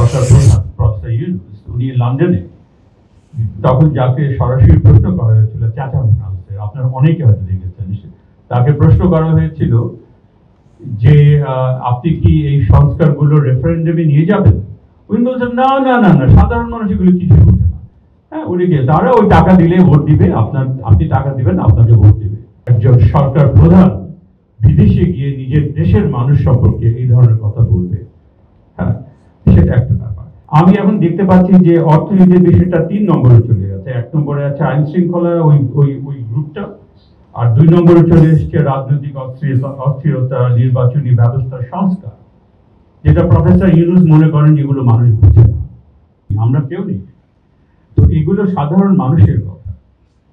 সরকার প্রধান প্রফেসর ইউনূস উনি লন্ডনে তখন যাকে সরাসরি প্রশ্ন করা হয়েছিল চাচা হাউসে, আপনারা অনেকে হয়তো দেখেছেন, তাকে প্রশ্ন করা হয়েছিল যে আপনি কি এই সংস্কারগুলো রেফারেন্ডামে নিয়ে যাবেন? উনি বলছেন না না না না, সাধারণ মানুষ এগুলো কিছু বোঝে না। হ্যাঁ, উনিকে তারা ওই টাকা দিলে ভোট দিবে, আপনি টাকা দিবেন, আপনাকে ভোট দিবে। একজন সরকার প্রধান বিদেশে গিয়ে নিজের দেশের মানুষ সম্পর্কে এই ধরনের কথা বলবে, হ্যাঁ, সেটা একটা ব্যাপার। আমি এখন দেখতে পাচ্ছি যে অর্থনীতির বিষয়টা 3 নম্বরে চলে গেছে। 1 নম্বরে আছে আইন শৃঙ্খলা, ওই গ্রুপটা, আর 2 নম্বরে চলে এসছে রাজনৈতিক অস্থিরতা, নির্বাচনী ব্যবস্থার সংস্কার, যেটা প্রফেসর ইউনূস মনে করেন যেগুলো মানুষ বুঝে না, আমরা কেউ নেই। তো এগুলো সাধারণ মানুষের কথা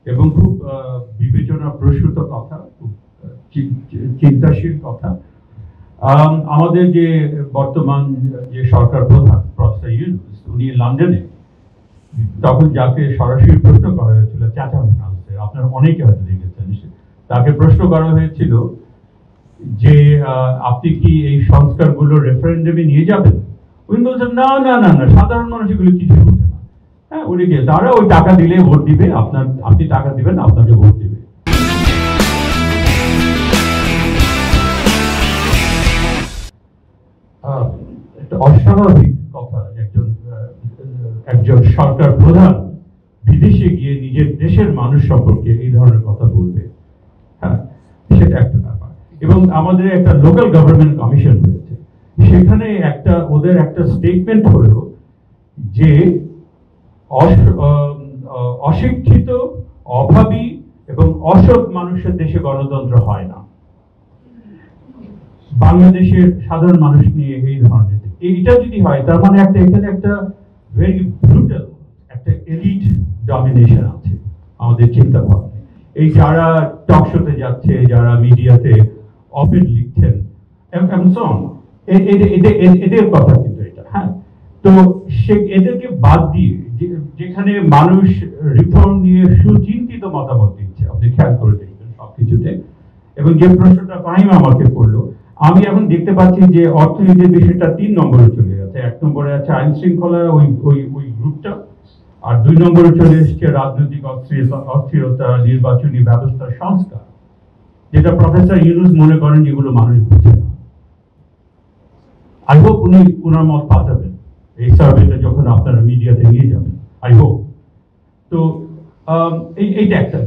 এবং খুব বিবেচনা প্রসূত কথা, খুব চিন্তাশীল কথা। আমাদের যে বর্তমান যে সরকার প্রধান প্রফেসর ইউনূস উনি লন্ডনে তখন যাকে সরাসরি প্রশ্ন করা হয়েছিল চাচা হাউসে, আপনারা অনেকে হয়তো দেখেছেন, তাকে প্রশ্ন করা হয়েছিল যে আপনি কি এই সংস্কারগুলো রেফারেন্ডামে নিয়ে যাবেন? উনি বলছেন না না না না, সাধারণ মানুষ এগুলো কিছু বোঝে না। হ্যাঁ, উনিকে তারা ওই টাকা দিলে ভোট দিবে, আপনি টাকা দিবেন, আপনাকে ভোট দিবে। একটা অস্বাভাবিক কথা, একজন সরকার প্রধান বিদেশে গিয়ে নিজের দেশের মানুষ সম্পর্কে এই ধরনের কথা বলবে, হ্যাঁ, সেটা একটা ব্যাপার। এবং আমাদের একটা লোকাল গভর্নমেন্ট কমিশন হয়েছে, সেখানে ওদের একটা স্টেটমেন্ট হলো যে অশিক্ষিত, অভাবী এবং অসৎ মানুষের দেশে গণতন্ত্র হয় না। বাংলাদেশের সাধারণ মানুষ নিয়ে এই ধরনের এইটা যদি হয়, তার মানে এখানে একটা ভেরি ব্রুটাল একটা এলিট ডমিনেশন আছে আমাদের চিন্তা ভাবনা। এই যারা টক শোতে যাচ্ছে, যারা মিডিয়াতে অপেড লিখছেন, এদের কথা কিন্তু এটা, হ্যাঁ। তো এদেরকে বাদ দিয়ে যেখানে মানুষ রিফর্ম নিয়ে সুচিন্তিত মতামত দিচ্ছে, আপনি খেয়াল করে দেখবেন সবকিছুতে। এবং যে প্রশ্নটা ফাহিম আমাকে করলো, আমি এখন দেখতে পাচ্ছি যে অর্থনীতির বিষয়টা 3 নম্বরে চলে গেছে। 1 নম্বরে আছে আইন শৃঙ্খলা, ওই গ্রুপটা, আর 2 নম্বরে চলে এসছে রাজনৈতিক অস্থিরতা, নির্বাচনী ব্যবস্থার সংস্কার, যেটা প্রফেসর ইউনূস মনে করেন যেগুলো মানুষ বুঝে না। আই হোপ উনি ওনার মত পাঠাবেন এই সার্ভেটা যখন আপনারা মিডিয়াতে নিয়ে যাবেন, আই হোপ। তো এইটা একটা